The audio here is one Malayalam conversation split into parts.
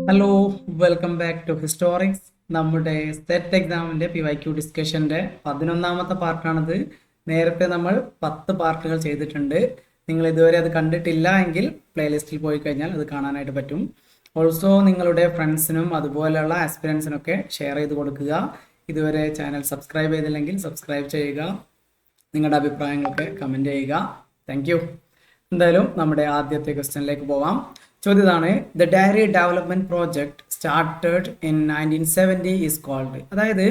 Hello, welcome back to Historics. നമ്മുടെ സെറ്റ് എക്സാമിൻ്റെ PYQ ഡിസ്കഷൻ്റെ 11ാമത്തെ പാർട്ടാണിത്. നേരത്തെ നമ്മൾ 10 പാർട്ടുകൾ ചെയ്തിട്ടുണ്ട്. നിങ്ങൾ ഇതുവരെ അത് കണ്ടിട്ടില്ല എങ്കിൽ പ്ലേലിസ്റ്റിൽ പോയി കഴിഞ്ഞാൽ അത് കാണാനായിട്ട് പറ്റും. ഓൾസോ നിങ്ങളുടെ ഫ്രണ്ട്സിനും അതുപോലെയുള്ള ആസ്പിരൻസിനൊക്കെ ഷെയർ ചെയ്ത് കൊടുക്കുക. ഇതുവരെ ചാനൽ സബ്സ്ക്രൈബ് ചെയ്തില്ലെങ്കിൽ സബ്സ്ക്രൈബ് ചെയ്യുക. നിങ്ങളുടെ അഭിപ്രായങ്ങളൊക്കെ കമൻറ്റ് ചെയ്യുക. Thank you. എന്തായാലും നമ്മുടെ ആദ്യത്തെ ക്വസ്റ്റ്യനിലേക്ക് പോവാം. ചോദ്യതാണ്, the dairy development project started in 1970 is called. അതായത്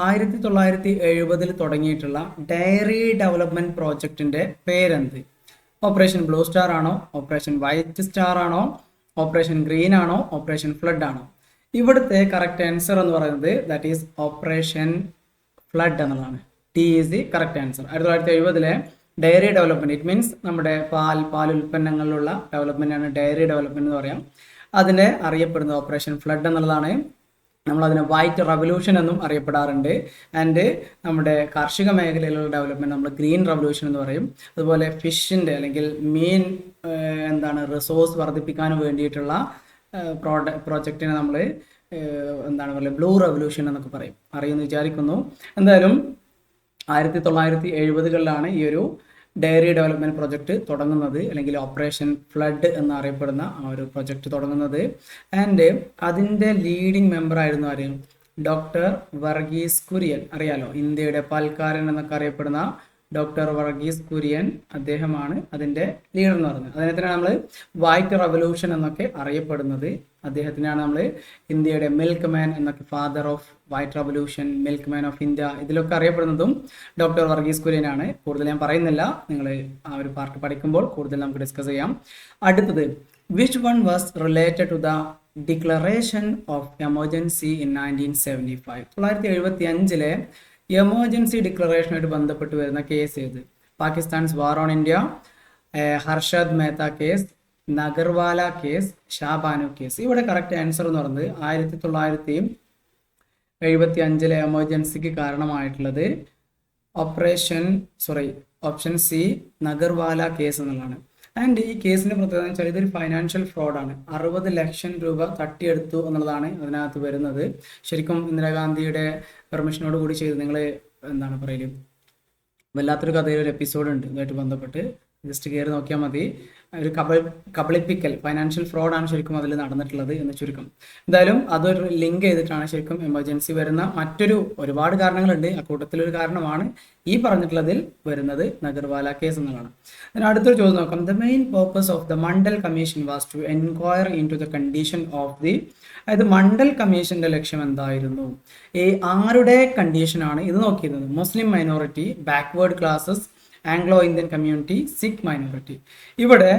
1970 തുടങ്ങിയിട്ടുള്ള ഡയറി ഡെവലപ്മെന്റ് പ്രോജക്റ്റിന്റെ പേരെന്ത്? ഓപ്പറേഷൻ ബ്ലൂ സ്റ്റാർ ആണോ, ഓപ്പറേഷൻ വൈറ്റ് സ്റ്റാർ ആണോ, ഓപ്പറേഷൻ ഗ്രീൻ ആണോ, ഓപ്പറേഷൻ ഫ്ലഡ് ആണോ? ഇവിടുത്തെ കറക്റ്റ് ആൻസർ എന്ന് പറയുന്നത് ദാറ്റ് ഈസ് ഓപ്പറേഷൻ ഫ്ലഡ് എന്നതാണ്. D is the correct answer. 1970 dairy development, it means നമ്മുടെ പാൽ ഉൽപ്പന്നങ്ങളിലുള്ള ഡെവലപ്മെന്റ് ആണ് ഡയറി ഡെവലപ്മെന്റ് എന്ന് പറയാം. അതിനെ അറിയപ്പെടുന്നത് ഓപ്പറേഷൻ ഫ്ലഡ് എന്നുള്ളതാണ്. നമ്മളതിനെ വൈറ്റ് റവല്യൂഷൻ എന്നും അറിയപ്പെടാറുണ്ട്. ആൻഡ് നമ്മുടെ കാർഷിക മേഖലയിലുള്ള ഡെവലപ്മെന്റ് നമ്മൾ ഗ്രീൻ റവല്യൂഷൻ എന്ന് പറയും. അതുപോലെ ഫിഷിന്റെ അല്ലെങ്കിൽ മീൻ റിസോഴ്സ് വർദ്ധിപ്പിക്കാൻ വേണ്ടിയിട്ടുള്ള പ്രോജക്റ്റിനെ നമ്മൾ എന്താണ് പറയുക, ബ്ലൂ റവല്യൂഷൻ എന്നൊക്കെ പറയും. അറിയുമെന്ന് വിചാരിക്കുന്നു. എന്തായാലും 1970-കളിലാണ് ഈ ഒരു ഡയറി ഡെവലപ്മെന്റ് പ്രൊജക്ട് തുടങ്ങുന്നത്, അല്ലെങ്കിൽ ഓപ്പറേഷൻ ഫ്ലഡ് എന്നറിയപ്പെടുന്ന ആ ഒരു പ്രൊജക്ട് തുടങ്ങുന്നത്. ആൻഡ് അതിൻ്റെ ലീഡിംഗ് മെമ്പർ ആയിരുന്നു ആര്? ഡോക്ടർ വർഗീസ് കുര്യൻ. അറിയാലോ, ഇന്ത്യയുടെ പാൽക്കാരൻ എന്നൊക്കെ അറിയപ്പെടുന്ന ഡോക്ടർ വർഗീസ് കുര്യൻ, അദ്ദേഹമാണ് അതിൻ്റെ ലീഡർ എന്ന് പറയുന്നത്. അദ്ദേഹത്തിനാണ് നമ്മൾ വൈറ്റ് റവല്യൂഷൻ എന്നൊക്കെ അറിയപ്പെടുന്നത്. അദ്ദേഹത്തിനാണ് നമ്മൾ ഇന്ത്യയുടെ മിൽക്ക് മാൻ എന്നൊക്കെ, father of white revolution, milk man of India, ഇതിലൊക്കെ അറിയപ്പെടുന്നതും ഡോക്ടർ വർഗീസ് കുര്യനാണ്. കൂടുതൽ ഞാൻ പറയുന്നില്ല, നിങ്ങൾ ആ ഒരു പാർട്ട് പഠിക്കുമ്പോൾ കൂടുതൽ നമുക്ക് ഡിസ്കസ് ചെയ്യാം. അടുത്തത്, which one was related to the declaration of emergency in 1975? 1975 emergency ഡിക്ലറേഷനായിട്ട് ബന്ധപ്പെട്ട് വരുന്ന കേസ് ഏത്? Pakistan's war on India, Harshad Mehta case, Nagarwala case, Shah Bano case. ഇവിടെ കറക്റ്റ് ആൻസർ എന്ന് പറയുന്നത് 1975 എമർജൻസിക്ക് കാരണമായിട്ടുള്ളത് ഓപ്ഷൻ സി നഗർവാല കേസ് എന്നുള്ളതാണ്. ആൻഡ് ഈ കേസിന്റെ പ്രത്യേകത എന്ന് വെച്ചാൽ ഇതൊരു ഫൈനാൻഷ്യൽ ഫ്രോഡാണ്. 60 ലക്ഷം രൂപ തട്ടിയെടുത്തു എന്നുള്ളതാണ് അതിനകത്ത് വരുന്നത്. ശരിക്കും ഇന്ദിരാഗാന്ധിയുടെ പെർമിഷനോട് കൂടി ചെയ്ത്, നിങ്ങൾ എന്താണ് പറയല്, വല്ലാത്തൊരു കഥയിൽ ഒരു എപ്പിസോഡ് ഉണ്ട് ഇതുമായിട്ട് ബന്ധപ്പെട്ട്, ജസ്റ്റ് കയറി നോക്കിയാൽ മതി. ഒരു കബളിപ്പിക്കൽ ഫൈനാൻഷ്യൽ ഫ്രോഡാണ് ശരിക്കും അതിൽ നടന്നിട്ടുള്ളത് എന്ന് ചുരുക്കം. എന്തായാലും അതൊരു ലിങ്ക് ചെയ്തിട്ടാണ് ശരിക്കും എമർജൻസി വരുന്ന ഒരുപാട് കാരണങ്ങളുണ്ട്. അക്കൂട്ടത്തിലൊരു കാരണമാണ് ഈ പറഞ്ഞിട്ടുള്ളതിൽ വരുന്നത് നഗർവാല കേസ് എന്നുള്ളതാണ്. അതിന് അടുത്തൊരു ചോദ്യം നോക്കാം. The main purpose of the Mandal commission was to enquire into the condition of the, അതായത് മണ്ഡൽ കമ്മീഷന്റെ ലക്ഷ്യം എന്തായിരുന്നു? ആരുടെ കണ്ടീഷനാണ് ഇത് നോക്കിയിരുന്നത്? Muslim minority, backward classes, Anglo Indian community, Sikh minority. ഇവിടെ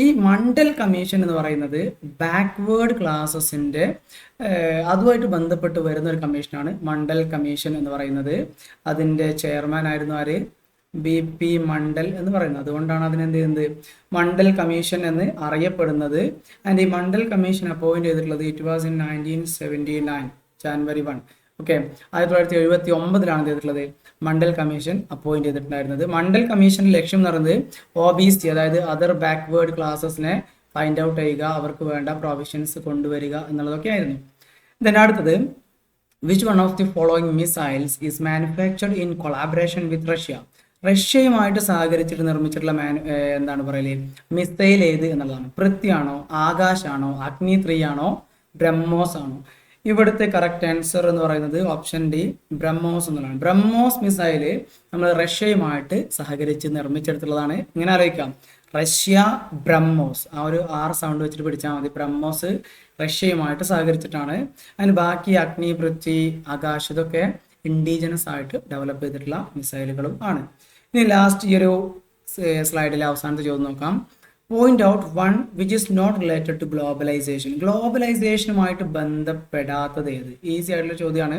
ഈ മണ്ഡൽ കമ്മീഷൻ എന്ന് പറയുന്നത് ബാക്ക്വേർഡ് ക്ലാസസിൻ്റെ അതുമായിട്ട് ബന്ധപ്പെട്ട് വരുന്ന ഒരു കമ്മീഷനാണ് മണ്ഡൽ കമ്മീഷൻ എന്ന് പറയുന്നത്. അതിൻ്റെ ചെയർമാൻ ആയിരുന്നു ആര്? BP മണ്ഡൽ എന്ന് പറയുന്നത്. അതുകൊണ്ടാണ് അതിനെന്ത് ചെയ്യുന്നത് മണ്ഡൽ കമ്മീഷൻ എന്ന് അറിയപ്പെടുന്നത്. ആൻഡ് ഈ മണ്ഡൽ കമ്മീഷൻ അപ്പോയിന്റ് ചെയ്തിട്ടുള്ളത് it was in 1979 January 1. Okay, 1979 ചെയ്തിട്ടുള്ളത് മണ്ഡൽ കമ്മീഷൻ അപ്പോയിന്റ് ചെയ്തിട്ടുണ്ടായിരുന്നത്. മണ്ഡൽ കമ്മീഷന്റെ ലക്ഷ്യം എന്ന് പറയുന്നത് OBC, അതായത് അതർ ബാക്ക്വേർഡ് ക്ലാസസിനെ ഫൈൻഡ് ഔട്ട് ചെയ്യുക, അവർക്ക് വേണ്ട പ്രൊവിഷൻസ് കൊണ്ടുവരിക എന്നുള്ളതൊക്കെ ആയിരുന്നു. ഇതിൻ്റെ അടുത്തത്, which one of the following missiles is manufactured in collaboration with Russia? റഷ്യയുമായിട്ട് സഹകരിച്ചിട്ട് നിർമ്മിച്ചിട്ടുള്ള മിസൈൽ ഏത് എന്നുള്ളതാണ്. പൃഥ്വിയാണോ, ആകാശാണോ, അഗ്നി 3 ആണോ, ബ്രഹ്മോസ് ആണോ? ഇവിടുത്തെ കറക്റ്റ് ആൻസർ എന്ന് പറയുന്നത് ഓപ്ഷൻ ഡി, ബ്രഹ്മോസ് എന്നുള്ളതാണ്. ബ്രഹ്മോസ് മിസൈല് നമ്മൾ റഷ്യയുമായിട്ട് സഹകരിച്ച് നിർമ്മിച്ചെടുത്തുള്ളതാണ്. ഇങ്ങനെ ആലോചിക്കാം, റഷ്യ, ബ്രഹ്മോസ്, ആ ഒരു 6 സൗണ്ട് വെച്ചിട്ട് പിടിച്ചാൽ മതി. ബ്രഹ്മോസ് റഷ്യയുമായിട്ട് സഹകരിച്ചിട്ടാണ്. അതിന് ബാക്കി അഗ്നി, പൃഥ്വി, ആകാശ് ഇതൊക്കെ ഇൻഡിജിനസ് ആയിട്ട് ഡെവലപ്പ് ചെയ്തിട്ടുള്ള മിസൈലുകളും ആണ്. ഇനി ലാസ്റ്റ് ഈ ഒരു സ്ലൈഡിലെ അവസാനത്തെ ചോദ്യം നോക്കാം. Point out one which is not related to globalisation. ഗ്ലോബലൈസേഷനുമായിട്ട് ബന്ധപ്പെടാത്തത് ഏത്? ഈസി ആയിട്ടുള്ള ചോദ്യമാണ്.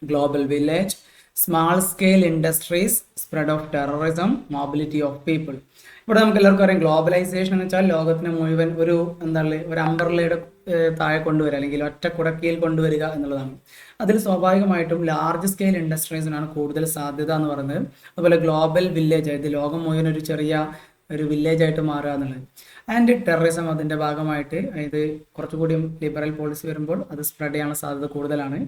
Global village, small scale industries, spread of terrorism, mobility of people. ഇവിടെ നമുക്ക് എല്ലാവർക്കും അറിയാം, ഗ്ലോബലൈസേഷൻ എന്ന് വെച്ചാൽ ലോകത്തിന് മുഴുവൻ ഒരു അംബ്രല്ലയുടെ താഴെ കൊണ്ടുവരിക, അല്ലെങ്കിൽ ഒറ്റ കുടക്കീഴിൽ കൊണ്ടുവരിക എന്നുള്ളതാണ്. അതിൽ സ്വാഭാവികമായിട്ടും ലാർജ് സ്കെയിൽ ഇൻഡസ്ട്രീസിനാണ് കൂടുതൽ സാധ്യത എന്ന് പറയുന്നത്. അതുപോലെ ഗ്ലോബൽ വില്ലേജ്, അതായത് ലോകം മുഴുവൻ ഒരു ചെറിയ ഒരു വില്ലേജ് ആയിട്ട് മാറുക എന്നുള്ളത്. ആൻഡ് ടെററിസം അതിൻ്റെ ഭാഗമായിട്ട് ഇത് കുറച്ചുകൂടി ലിബറൽ പോളിസി വരുമ്പോൾ അത് സ്പ്രെഡ് ചെയ്യാനുള്ള സാധ്യത കൂടുതലാണ്.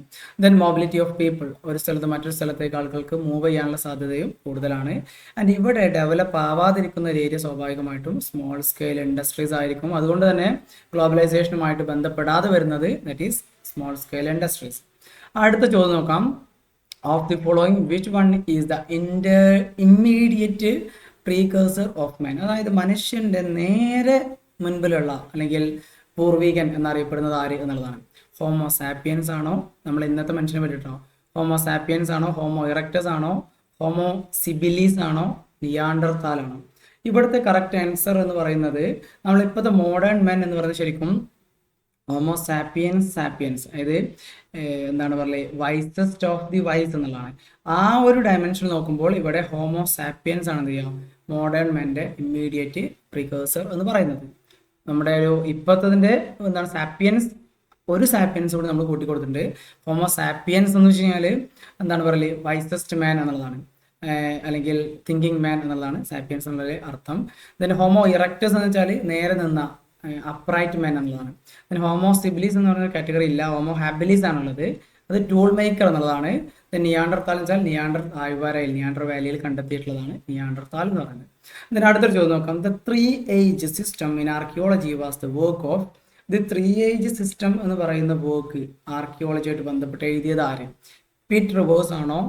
ദെൻ മൊബിലിറ്റി ഓഫ് പീപ്പിൾ, ഒരു സ്ഥലത്ത് മറ്റൊരു സ്ഥലത്തേക്ക് ആളുകൾക്ക് മൂവ് ചെയ്യാനുള്ള സാധ്യതയും കൂടുതലാണ്. ആൻഡ് ഇവിടെ ഡെവലപ്പ് ആവാതിരിക്കുന്ന ഒരു ഏരിയ സ്വാഭാവികമായിട്ടും സ്മോൾ സ്കെയിൽ ഇൻഡസ്ട്രീസ് ആയിരിക്കും. അതുകൊണ്ട് തന്നെ ഗ്ലോബലൈസേഷനുമായിട്ട് ബന്ധപ്പെടാതെ വരുന്നത് that is small scale industries. അടുത്ത ചോദ്യം നോക്കാം. Of the following which one is the immediate പ്രീകേഴ്സർ of മാൻ, അതായത് മനുഷ്യൻ്റെ നേരെ മുൻപിലുള്ള അല്ലെങ്കിൽ പൂർവികൻ എന്നറിയപ്പെടുന്നത് ആര് എന്നുള്ളതാണ്. ഹോമോ സാപ്പിയൻസ് ആണോ, നമ്മൾ ഇന്നത്തെ മനുഷ്യനെ പറ്റിയിട്ടോ, ഹോമോ സാപ്പിയൻസ് ആണോ, ഹോമോ ഇറക്ടസ് ആണോ, ഹോമോ സിബിലിസ് ആണോ, നിയാണ്ടർതാൽ ആണോ? ഇവിടുത്തെ കറക്റ്റ് ആൻസർ എന്ന് പറയുന്നത് നമ്മളിപ്പോഴത്തെ മോഡേൺ മെൻ എന്ന് പറയുന്നത് ശരിക്കും ഹോമോ സാപ്പിയൻസ് അതായത് എന്താണ് പറയുക, വൈസസ്റ്റ് ഓഫ് ദി വൈസ് എന്നുള്ളതാണ്. ആ ഒരു ഡയമെൻഷൻ നോക്കുമ്പോൾ ഇവിടെ ഹോമോ സാപ്പിയൻസ് ആണ് എന്ത് ചെയ്യുക, മോഡേൺ മെൻ്റെ ഇമ്മീഡിയറ്റ് പ്രിക്കേഴ്സർ എന്ന് പറയുന്നത്. നമ്മുടെ ഒരു ഇപ്പോഴത്തെ എന്താണ് സാപ്പിയൻസ്, ഒരു സാപ്പിയൻസ് കൂടി നമ്മൾ കൂട്ടിക്കൊടുത്തിട്ടുണ്ട്. ഹോമോ സാപ്പിയൻസ് എന്ന് വെച്ച് കഴിഞ്ഞാൽ എന്താണ് പറയല്, വൈസസ്റ്റ് മാൻ എന്നുള്ളതാണ്, അല്ലെങ്കിൽ തിങ്കിങ് മാൻ എന്നുള്ളതാണ് സാപ്പിയൻസ് എന്നുള്ള അർത്ഥം. then ഹോമോ ഇറക്ടസ് എന്ന് വെച്ചാൽ നേരെ നിന്ന അപ്രൈറ്റ് മാൻ എന്നുള്ളതാണ്. then ഹോമോ സിബിലിസ് എന്ന് പറയുന്ന കാറ്റഗറി ഇല്ല, ഹോമോ ഹാബിലിസ് ആണുള്ളത്, അത് ടൂൾ മേക്കർ എന്നുള്ളതാണ്. നിയാണ്ടർതാൽ എന്ന് വെച്ചാൽ നിയാണ്ടർ വാലിയിൽ കണ്ടെത്തിയിട്ടുള്ളതാണ് നിയാണ്ടർതാൽ എന്ന് പറയുന്നത്. then അടുത്തൊരു ചോദ്യം നോക്കാം. The 3 age system in archaeology was the work of, the 3 age system എന്ന് പറയുന്ന വർക്ക് ആർക്കിയോളജിയായിട്ട് ബന്ധപ്പെട്ട് എഴുതിയത് ആര്? പീറ്റ് റിവേഴ്സ് ആണോ,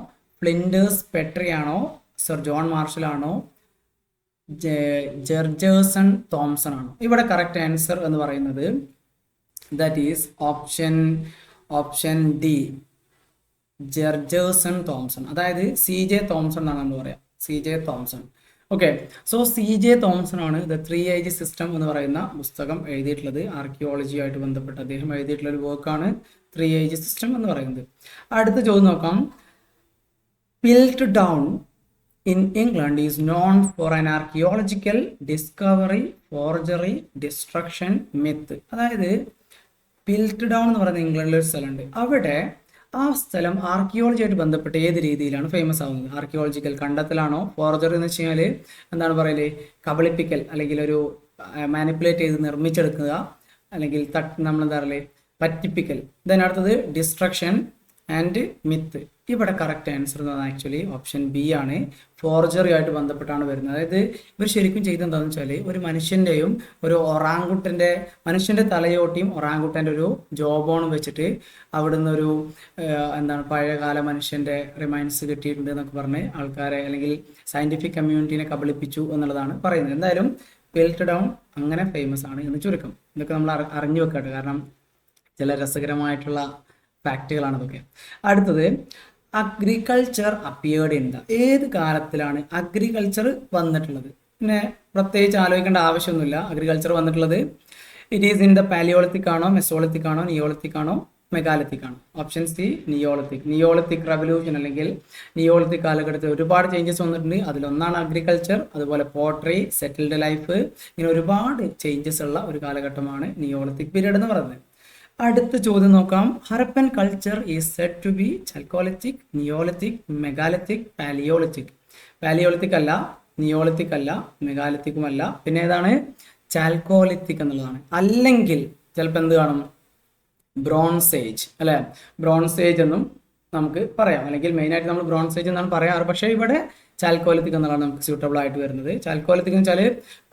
ഫ്ലിൻഡേഴ്സ് പെട്രി ആണോ, സർ ജോൺ മാർഷൽ ആണോ, ജെർജേഴ്സൺ തോംസൺ ആണോ? ഇവിടെ കറക്റ്റ് ആൻസർ എന്ന് പറയുന്നത് that is option D, Jurgensen Thomsen, അതായത് CJ തോംസൺ എന്നാണ് നമ്മൾ പറയാം, CJ Thomsen. Okay, so CJ Thomsen ആണ് ദ 3 age സിസ്റ്റം എന്ന് പറയുന്ന പുസ്തകം എഴുതിയിട്ടുള്ളത്. ആർക്കിയോളജിയായിട്ട് ബന്ധപ്പെട്ട് അദ്ദേഹം എഴുതിയിട്ടുള്ള ഒരു വർക്കാണ് 3 age സിസ്റ്റം എന്ന് പറയുന്നത്. അടുത്ത ചോദ്യം നോക്കാം. പിൽറ്റ്ഡൗൺ in England is known for an archaeological discovery, forgery, destruction, myth. അതായത് പിൽറ്റ്ഡൗൺ എന്ന് പറയുന്ന ഇംഗ്ലണ്ടിലെ ഒരു സ്ഥലമുണ്ട്. അവിടെ ആ സ്ഥലം ആർക്കിയോളജി ആയിട്ട് ബന്ധപ്പെട്ട് ഏത് രീതിയിലാണ് ഫേമസ് ആവുന്നത്? ആർക്കിയോളജിക്കൽ കണ്ടെത്തലാണോ, ഫോർജറി എന്ന് വെച്ച് കഴിഞ്ഞാൽ എന്താണ് പറയല്, കബളിപ്പിക്കൽ അല്ലെങ്കിൽ ഒരു മാനിപ്പുലേറ്റ് ചെയ്ത് നിർമ്മിച്ചെടുക്കുക, അല്ലെങ്കിൽ നമ്മളെന്താ പറയല് പറ്റിപ്പിക്കൽ. ദെൻ അടുത്തത് ഡിസ്ട്രക്ഷൻ ആൻഡ് മിത്ത്. ഇവിടെ കറക്റ്റ് ആൻസർ എന്ന് പറഞ്ഞാൽ ആക്ച്വലി ഓപ്ഷൻ ബി ആണ്, ഫോർജറി ആയിട്ട് ബന്ധപ്പെട്ടാണ് വരുന്നത്. അതായത് ഇവർ ശരിക്കും ചെയ്തെന്താണെന്ന് വെച്ചാൽ ഒരു മനുഷ്യൻ്റെയും ഒരു മനുഷ്യൻ്റെ തലയോട്ടിയും ഒറാങ്കുട്ടൻ്റെ ഒരു ജോബോണും വെച്ചിട്ട് അവിടുന്ന് ഒരു എന്താണ് പഴയകാല മനുഷ്യൻ്റെ റിമൈൻസ് കിട്ടിയിട്ടുണ്ട് എന്നൊക്കെ പറഞ്ഞ് ആൾക്കാരെ അല്ലെങ്കിൽ സയൻറ്റിഫിക് കമ്മ്യൂണിറ്റീനെ കബളിപ്പിച്ചു എന്നുള്ളതാണ് പറയുന്നത്. എന്തായാലും പിൽറ്റ്ഡൗൺ അങ്ങനെ ഫേമസ് ആണ് എന്ന് ചുരുക്കം. ഇതൊക്കെ നമ്മൾ അറിഞ്ഞു വെക്കട്ടെ, കാരണം ചില രസകരമായിട്ടുള്ള ഫാക്റ്റുകളാണ് ഇതൊക്കെ. അടുത്തത് അഗ്രികൾച്ചർ അപ്പിയേർഡ് ഇൻ ദ, ഏത് കാലത്തിലാണ് അഗ്രികൾച്ചർ വന്നിട്ടുള്ളത്? പിന്നെ പ്രത്യേകിച്ച് ആലോചിക്കേണ്ട ആവശ്യമൊന്നുമില്ല. അഗ്രികൾച്ചർ വന്നിട്ടുള്ളത് it is in the Palaeolithic ആണോ, മെസോളിത്തിക് ആണോ, നിയോളിത്തിക് ആണോ, മെഗാലിത്തിക് ആണോ? ഓപ്ഷൻ സി നിയോളിത്തിക് റവല്യൂഷൻ അല്ലെങ്കിൽ നിയോളിത്തിക് കാലഘട്ടത്തിൽ ഒരുപാട് ചേഞ്ചസ് വന്നിട്ടുണ്ട്. അതിലൊന്നാണ് അഗ്രികൾച്ചർ. അതുപോലെ പോട്രി, സെറ്റിൽഡ് ലൈഫ്, ഇങ്ങനെ ഒരുപാട് ചേഞ്ചസ് ഉള്ള ഒരു കാലഘട്ടമാണ് നിയോളിത്തിക് പീരീഡ് എന്ന് പറയുന്നത്. അടുത്ത ചോദ്യം നോക്കാം. Harappan culture is said to be chalcolithic, neolithic, megalithic, paleolithic. Paleolithic അല്ല, നിയോളിത്തിക് അല്ല, മെഗാലിത്തിക്കും അല്ല, പിന്നെ ഏതാണ്? ചാൽക്കോലിത്തിക് എന്നുള്ളതാണ്. അല്ലെങ്കിൽ ചിലപ്പോൾ എന്ത് കാണും? ബ്രോൺസ് ഏജ് അല്ലെ, ബ്രോൺസ് ഏജ് എന്നും നമുക്ക് പറയാം, അല്ലെങ്കിൽ മെയിനായിട്ട് നമ്മൾ ബ്രോൺസ് ഏജ് എന്നാണ് പറയാറ്. പക്ഷേ ഇവിടെ ചാൽക്കോലിത്തിക് എന്നുള്ളതാണ് നമുക്ക് സ്യൂട്ടബിൾ ആയിട്ട് വരുന്നത്. ചാൽക്കോലിത്തിക് എന്ന് വെച്ചാൽ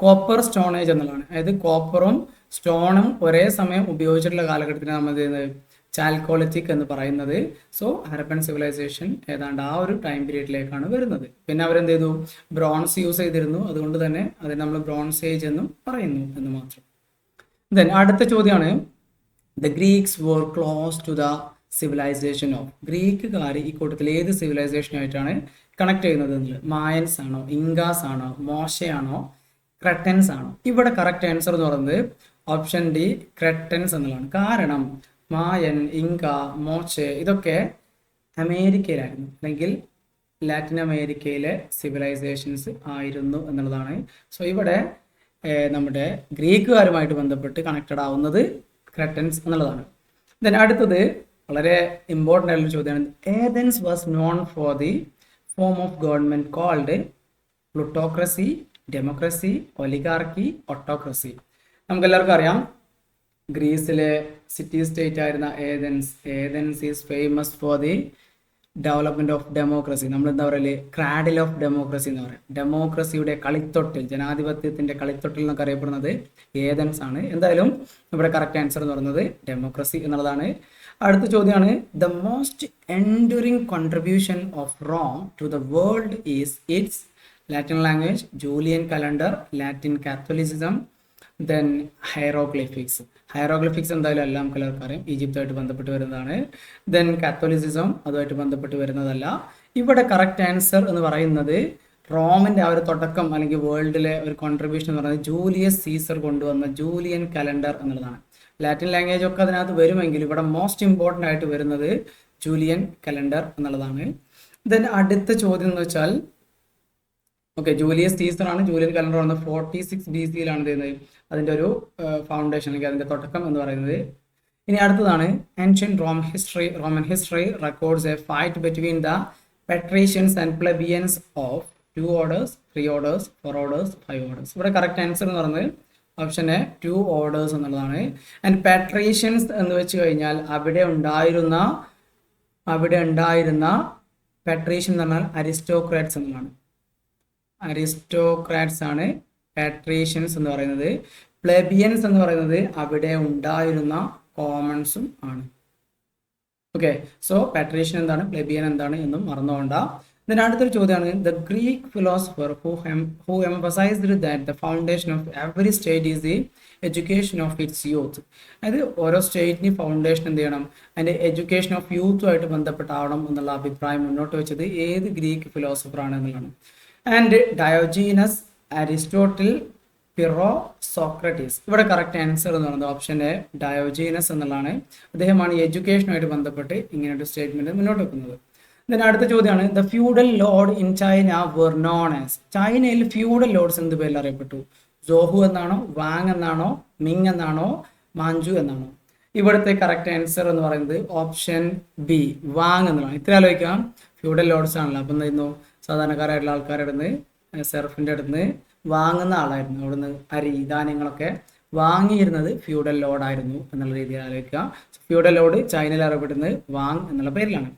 കോപ്പർ സ്റ്റോൺ ഏജ് എന്നുള്ളതാണ്. അതായത് കോപ്പറും സ്റ്റോണും ഒരേ സമയം ഉപയോഗിച്ചിട്ടുള്ള കാലഘട്ടത്തിന് നമ്മൾ ചെയ്യുന്നത് ചാൽക്കോലിത്തിക് എന്ന് പറയുന്നത്. സോ ഹരപ്പൻ സിവിലൈസേഷൻ ഏതാണ്ട് ആ ഒരു ടൈം പീരീഡിലേക്കാണ് വരുന്നത്. പിന്നെ അവരെന്ത് ചെയ്തു? ബ്രോൺസ് യൂസ് ചെയ്തിരുന്നു. അതുകൊണ്ട് തന്നെ അതിന് നമ്മൾ ബ്രോൺസ് ഏജ് എന്നും പറയുന്നു എന്ന് മാത്രം. ദെൻ അടുത്ത ചോദ്യമാണ്, the Greeks were close to the civilisation of. ഗ്രീക്കുകാർ ഈ കൂട്ടത്തിൽ ഏത് സിവിലൈസേഷനായിട്ടാണ് കണക്ട് ചെയ്യുന്നത് എന്നുള്ളത്? മായൻസ് ആണോ, ഇങ്കാസ് ആണോ, മോശയാണോ, ക്രെറ്റൻസ് ആണോ? ഇവിടെ കറക്റ്റ് ആൻസർ എന്ന് പറയുന്നത് ഓപ്ഷൻ ഡി, ക്രെറ്റൻസ് എന്നുള്ളതാണ്. കാരണം മായൻ, ഇങ്ക, മോശെ ഇതൊക്കെ അമേരിക്കയിലായിരുന്നു, അല്ലെങ്കിൽ ലാറ്റിൻ അമേരിക്കയിലെ സിവിലൈസേഷൻസ് ആയിരുന്നു എന്നുള്ളതാണ്. സോ ഇവിടെ നമ്മുടെ ഗ്രീക്കുകാരുമായിട്ട് ബന്ധപ്പെട്ട് കണക്റ്റഡ് ആവുന്നത് ക്രെറ്റൻസ് എന്നുള്ളതാണ്. ദെൻ അടുത്തത് വളരെ ഇമ്പോർട്ടൻ്റ് ആയിട്ടുള്ള ചോദ്യമാണ്. Athens was known for the form of government called plutocracy, democracy, oligarchy, autocracy. നമുക്കെല്ലാവർക്കും അറിയാം ഗ്രീസിലെ സിറ്റി സ്റ്റേറ്റ് ആയിരുന്ന Athens is famous for the development of democracy. നമ്മൾ എന്താ പറയല്, ക്രാഡിൽ ഓഫ് ഡെമോക്രസി എന്ന് പറയാം. ഡെമോക്രസിയുടെ കളിത്തൊട്ടിൽ, ജനാധിപത്യത്തിന്റെ കളിത്തൊട്ടിൽ എന്നൊക്കെ അറിയപ്പെടുന്നത് ഏതൻസ് ആണ്. എന്തായാലും ഇവിടെ കറക്റ്റ് ആൻസർ എന്ന് പറയുന്നത് ഡെമോക്രസി എന്നുള്ളതാണ്. അടുത്ത ചോദ്യമാണ്, the most enduring contribution of Rome to the world is its Latin language, Julian calendar, Latin Catholicism, then hieroglyphics. Hieroglyphics എന്തായാലും എല്ലാം എല്ലാവർക്കും അറിയാം, ഈജിപ്തുമായിട്ട് ബന്ധപ്പെട്ട് വരുന്നതാണ്. ദെൻ കാത്തോലിസിസം അതുമായിട്ട് ബന്ധപ്പെട്ട് വരുന്നതല്ല. ഇവിടെ കറക്റ്റ് ആൻസർ എന്ന് പറയുന്നത് റോമിന്റെ ആ ഒരു തുടക്കം അല്ലെങ്കിൽ വേൾഡിലെ ഒരു കോൺട്രിബ്യൂഷൻ എന്ന് പറയുന്നത് ജൂലിയസ് സീസർ കൊണ്ടുവന്ന ജൂലിയൻ കലണ്ടർ എന്നുള്ളതാണ്. ലാറ്റിൻ ലാംഗ്വേജ് ഒക്കെ അതിനകത്ത് വരുമെങ്കിൽ ഇവിടെ മോസ്റ്റ് ഇമ്പോർട്ടൻ്റ് ആയിട്ട് വരുന്നത് ജൂലിയൻ കലണ്ടർ എന്നുള്ളതാണ്. ദെൻ അടുത്ത ചോദ്യം എന്ന് വെച്ചാൽ, ഓക്കെ, ജൂലിയസ് സീസർ ആണ് ജൂലിയൻ കലണ്ടർ വന്നത് 46 BC ചെയ്യുന്നത് അതിൻ്റെ ഒരു ഫൗണ്ടേഷൻ അല്ലെങ്കിൽ അതിൻ്റെ തുടക്കം എന്ന് പറയുന്നത്. ഇനി അടുത്തതാണ്, ancient Roman history records a fight between the patricians and plebeians of 2 orders, 3 orders, 4 orders, 5 orders. ഇവിടെ കറക്റ്റ് ആൻസർ എന്ന് പറയുന്നത് ഓപ്ഷൻ എ 2 orders എന്നുള്ളതാണ്. ആൻഡ് പാട്രീഷ്യൻസ് എന്ന് വെച്ച് കഴിഞ്ഞാൽ അവിടെ ഉണ്ടായിരുന്ന പാട്രീഷ്യൻ എന്ന് പറഞ്ഞാൽ അരിസ്റ്റോക്രാറ്റ്സ് എന്നതാണ്. അരിസ്റ്റോക്രാറ്റ്സ് ആണ് പാട്രീഷ്യൻസ് എന്ന് പറയുന്നത്. പ്ലെബിയൻസ് എന്ന് പറയുന്നത് അവിടെ ഉണ്ടായിരുന്ന കോമൺസും ആണ്. ഓക്കെ, സോ പാട്രീഷ്യൻ എന്താണ്, പ്ലെബിയൻ എന്താണ് എന്നും മറന്നുകൊണ്ട. ഇതിന് അടുത്തൊരു ചോദ്യമാണ്, the Greek philosopher who emphasised that the foundation of every state is the education of its youth. അതായത് ഓരോ സ്റ്റേറ്റിന് ഫൗണ്ടേഷൻ എന്ത് ചെയ്യണം, അതിൻ്റെ എഡ്യൂക്കേഷൻ ഓഫ് യൂത്തുമായിട്ട് ബന്ധപ്പെട്ടാവണം എന്നുള്ള അഭിപ്രായം മുന്നോട്ട് വെച്ചത് ഏത് ഗ്രീക്ക് ഫിലോസഫറാണ് എന്നുള്ളതാണ്. And Diogenes, Aristotle, Pyrrho, Socrates. ഇവിടെ കറക്റ്റ് ആൻസർ എന്ന് പറയുന്നത് ഓപ്ഷൻ എ ഡയോജീനസ് എന്നുള്ളതാണ്. അദ്ദേഹമാണ് എഡ്യൂക്കേഷനുമായിട്ട് ബന്ധപ്പെട്ട് ഇങ്ങനെ ഒരു സ്റ്റേറ്റ്മെന്റ് മുന്നോട്ട് വെക്കുന്നത്. ഇതിന് അടുത്ത ചോദ്യമാണ്, the feudal lord in China were known as. ചൈനയിൽ ഫ്യൂഡൽ ലോർഡ്സ് എന്ത് പേരിൽ അറിയപ്പെട്ടു? സോഹു എന്നാണോ, വാങ് എന്നാണോ, മിങ് എന്നാണോ, മാഞ്ചു എന്നാണോ? ഇവിടുത്തെ കറക്റ്റ് ആൻസർ എന്ന് പറയുന്നത് ഓപ്ഷൻ ബി വാങ് എന്നുള്ളതാണ്. ഇത്ര ആലോചിക്കാം, ഫ്യൂഡൽ ലോർഡ്സ് ആണല്ലോ. അപ്പം എന്തായിരുന്നു, സാധാരണക്കാരായിട്ടുള്ള ആൾക്കാരുടെ അടുത്ത് സെർഫിൻ്റെ അടുത്ത് വാങ്ങുന്ന ആളായിരുന്നു. അവിടുന്ന് അരി ധാന്യങ്ങളൊക്കെ വാങ്ങിയിരുന്നത് ഫ്യൂഡൽ ലോർഡായിരുന്നു എന്നുള്ള രീതിയിൽ ആലോചിക്കുക. ഫ്യൂഡൽ ലോർഡ് ചൈനയിൽ അറിയപ്പെടുന്നത് വാങ് എന്നുള്ള പേരിലാണ്.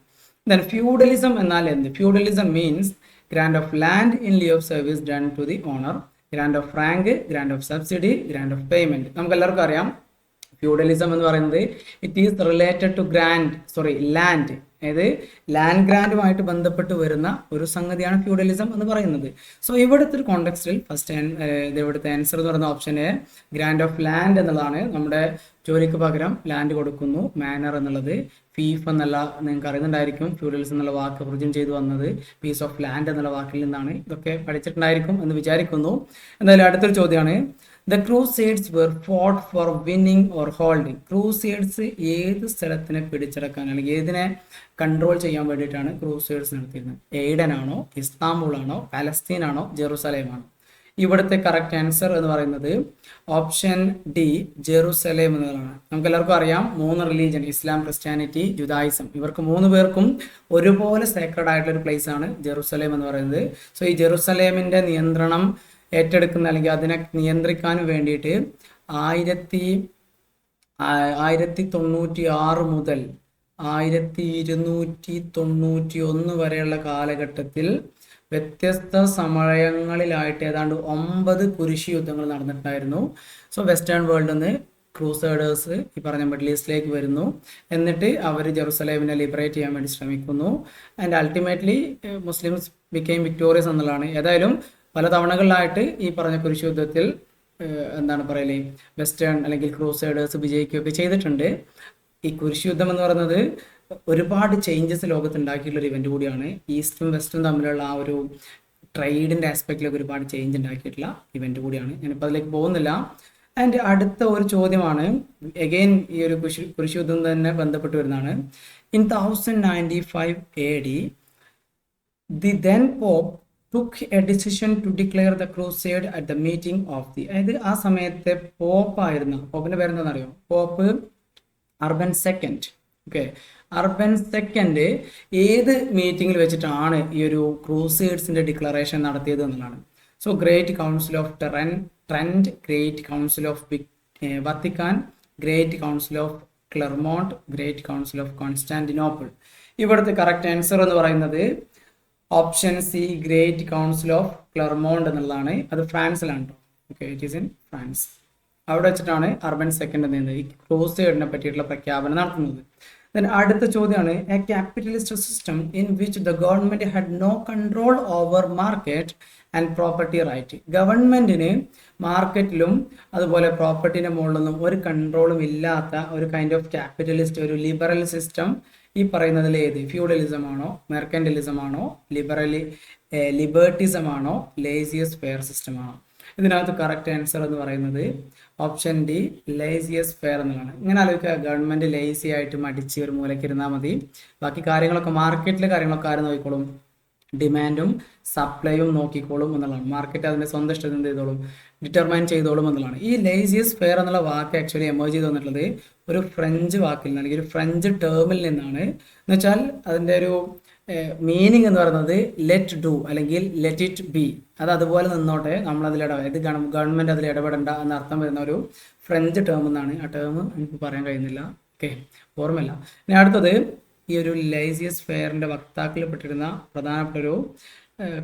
ദെൻ ഫ്യൂഡലിസം എന്നാൽ എന്ത്? Feudalism means grant of land in lieu of service done to the owner, grant of rank, grant of subsidy, grant of payment. നമുക്ക് എല്ലാവർക്കും അറിയാം ഫ്യൂഡലിസം എന്ന് പറയുന്നത് it is related to land, അതായത് ലാൻഡ് ഗ്രാൻഡുമായിട്ട് ബന്ധപ്പെട്ട് വരുന്ന ഒരു സംഗതിയാണ് ഫ്യൂഡലിസം എന്ന് പറയുന്നത്. സോ ഇവിടുത്തെ ഒരു കോണ്ടെക്സ്റ്റിൽ ഇവിടുത്തെ ആൻസർ എന്ന് പറയുന്ന option A grand of land എന്നുള്ളതാണ്. നമ്മുടെ ജോലിക്ക് പകരം ലാൻഡ് കൊടുക്കുന്നു. മാനർ എന്നുള്ളത് ഫീഫ് എന്നുള്ള നിങ്ങൾക്ക് അറിയുന്നുണ്ടായിരിക്കും. ഫ്യൂഡലിസം എന്നുള്ള വാക്ക് പ്രൊജ്യൂം ചെയ്തു വന്നത് പീസ് ഓഫ് ലാൻഡ് എന്നുള്ള വാക്കിൽ നിന്നാണ്. ഇതൊക്കെ പഠിച്ചിട്ടുണ്ടായിരിക്കും എന്ന് വിചാരിക്കുന്നു. എന്തായാലും അടുത്തൊരു ചോദ്യമാണ്, the crusades were fought for winning or holding. Crusades ഏത് സ്ഥലത്തിനെ പിടിച്ചെടുക്കാൻ അല്ലെങ്കിൽ ഏതിനെ കൺട്രോൾ ചെയ്യാൻ വേണ്ടിയിട്ടാണ് ക്രൂസേഡ്സ് നടത്തിയിരുന്നത്? എയ്ഡൻ ആണോ, ഇസ്താംബുൾ ആണോ, പാലസ്തീൻ ആണോ, ജെറുസലേം ആണോ? ഇവിടുത്തെ കറക്റ്റ് ആൻസർ എന്ന് പറയുന്നത് ഓപ്ഷൻ ഡി ജെറുസലേം എന്നതാണ്. നമുക്ക് എല്ലാവർക്കും അറിയാം 3 റിലീജിയൻ, ഇസ്ലാം, ക്രിസ്ത്യാനിറ്റി, ജുദായിസം, ഇവർക്ക് 3 പേർക്കും ഒരുപോലെ സേക്രഡ് ആയിട്ടുള്ള ഒരു പ്ലേസ് ആണ് ജെറുസലേം എന്ന് പറയുന്നത്. സോ ഈ ജെറുസലേമിന്റെ നിയന്ത്രണം ഏറ്റെടുക്കുന്ന അല്ലെങ്കിൽ അതിനെ നിയന്ത്രിക്കാൻ വേണ്ടിയിട്ട് 1096 മുതൽ 1291 വരെയുള്ള കാലഘട്ടത്തിൽ വ്യത്യസ്ത സമയങ്ങളിലായിട്ട് ഏതാണ്ട് 9 കുരിശ് യുദ്ധങ്ങൾ നടന്നിട്ടുണ്ടായിരുന്നു. സോ വെസ്റ്റേൺ വേൾഡിൽ നിന്ന് ക്രൂസേഡേഴ്സ് ഈ പറഞ്ഞ മിഡിൽ ഈസ്റ്റിലേക്ക് വരുന്നു. എന്നിട്ട് അവർ ജെറുസലേമിനെ ലിബറേറ്റ് ചെയ്യാൻ വേണ്ടി ശ്രമിക്കുന്നു. And ultimately Muslims became victorious എന്നുള്ളതാണ്. ഏതായാലും പല തവണകളിലായിട്ട് ഈ പറഞ്ഞ കുരിശ് യുദ്ധത്തിൽ എന്താണ് പറയലേ, വെസ്റ്റേൺ അല്ലെങ്കിൽ ക്രൂസേഡേഴ്സ് വിജയിക്കുകയൊക്കെ ചെയ്തിട്ടുണ്ട്. ഈ കുരിശ് യുദ്ധം എന്ന് പറയുന്നത് ഒരുപാട് ചേഞ്ചസ് ലോകത്ത് ഉണ്ടാക്കിയിട്ടുള്ള ഒരു ഇവന്റ് കൂടിയാണ്. ഈസ്റ്റും വെസ്റ്റും തമ്മിലുള്ള ആ ഒരു ട്രേഡിന്റെ ആസ്പെക്റ്റിലൊക്കെ ഒരുപാട് ചേഞ്ച് ഉണ്ടാക്കിയിട്ടുള്ള ഇവന്റ് കൂടിയാണ്. ഞാനിപ്പോൾ അതിലേക്ക് പോകുന്നില്ല. ആൻഡ് അടുത്ത ഒരു ചോദ്യമാണ്, അഗെയിൻ ഈ ഒരു കുരിശ് യുദ്ധം തന്നെ ബന്ധപ്പെട്ട് വരുന്നതാണ്. In 1095 AD the then pope took a decision to declare the crusade at the meeting of the, അതായത് ആ സമയത്തെ പോപ്പിന്റെ പേരെന്താണെന്ന് അറിയോ? Pope Urban second. Okay, Urban second ഏത് മീറ്റിംഗിൽ വെച്ചിട്ടാണ് ഈ ഒരു ക്രൂസേഡ്സിന്റെ ഡിക്ലറേഷൻ നടത്തിയത് എന്നുള്ളതാണ്. So great council of Trent, great council of Vatican, great council of Clermont, great council of Constantinople. ഇവിടുത്തെ കറക്റ്റ് ആൻസർ എന്ന് പറയുന്നത് option C great council of Clermont എന്നുള്ളതാണ്. അത് ഫ്രാൻസിലാണ് കേട്ടോ. Okay, it is in France. അവിടെ വെച്ചിട്ടാണ് അർബൻ സെക്കൻഡ് എന്നത് ഈ ക്രൂസേഡിനെ പറ്റിയിട്ടുള്ള പ്രഖ്യാപനം നടത്തുന്നത്. Then അടുത്ത ചോദ്യമാണ് a capitalist system in which the government had no control over market and property right. ഗവൺമെന്റിന് മാർക്കറ്റിലും അതുപോലെ പ്രോപ്പർട്ടിന്റെ മുകളിലൊന്നും ഒരു കൺട്രോളും ഇല്ലാത്ത ഒരു കൈൻഡ് ഓഫ് ക്യാപിറ്റലിസ്റ്റ്, ഒരു ലിബറൽ സിസ്റ്റം ഈ പറയുന്നതിൽ ഏത്? ഫ്യൂഡലിസം ആണോ, മെർക്കന്റലിസം ആണോ, ലിബർട്ടിസം ആണോ, ലേസിയസ് ഫെയർ സിസ്റ്റം ആണോ? ഇതിനകത്ത് കറക്റ്റ് ആൻസർ എന്ന് പറയുന്നത് ഓപ്ഷൻ ഡി ലേസിയസ് ഫെയർ എന്നുള്ളതാണ്. ഇങ്ങനെ ആലോചിക്കുക, ഗവൺമെന്റ് ലേസി ആയിട്ട് മടിച്ച് ഒരു മൂലയ്ക്ക് ഇരുന്നാൽ മതി, ബാക്കി കാര്യങ്ങളൊക്കെ മാർക്കറ്റിലെ കാര്യങ്ങളൊക്കെ ആരും നോക്കിക്കോളും, ഡിമാൻഡും സപ്ലൈയും നോക്കിക്കോളും എന്നുള്ളതാണ്. മാർക്കറ്റ് അതിന്റെ സ്വന്തം ഇഷ്ടം എന്ത് ചെയ്തോളും, ഡിറ്റർമൈൻ ചെയ്തോളും എന്നുള്ളതാണ്. ഈ ലേസിയസ് ഫെയർ എന്നുള്ള വാക്ക് ആക്ച്വലി എമേർജ് ചെയ്ത് വന്നിട്ടുള്ളത് ഒരു ഫ്രഞ്ച് വാക്കിൽ നിന്ന് അല്ലെങ്കിൽ ഒരു ഫ്രഞ്ച് ടേമിൽ നിന്നാണ്. എന്ന് വെച്ചാൽ അതിൻ്റെ ഒരു മീനിങ് എന്ന് പറയുന്നത് ലെറ്റ് ഡു അല്ലെങ്കിൽ ലെറ്റ് ഇറ്റ് ബി, അത് അതുപോലെ നിന്നോട്ടെ, നമ്മൾ അതിൽ ഇത് ഗവൺമെന്റ് അതിൽ ഇടപെടേണ്ട എന്ന അർത്ഥം വരുന്ന ഒരു ഫ്രഞ്ച് ടേം എന്നാണ്. ആ ടേം എനിക്ക് പറയാൻ കഴിയുന്നില്ല, ഓക്കെ, ഓർമ്മയില്ല. ഇനി അടുത്തത് ഈ ഒരു ലേസിയസ് ഫെയറിന്റെ വക്താക്കളിൽ പെട്ടിരുന്ന പ്രധാനപ്പെട്ട ഒരു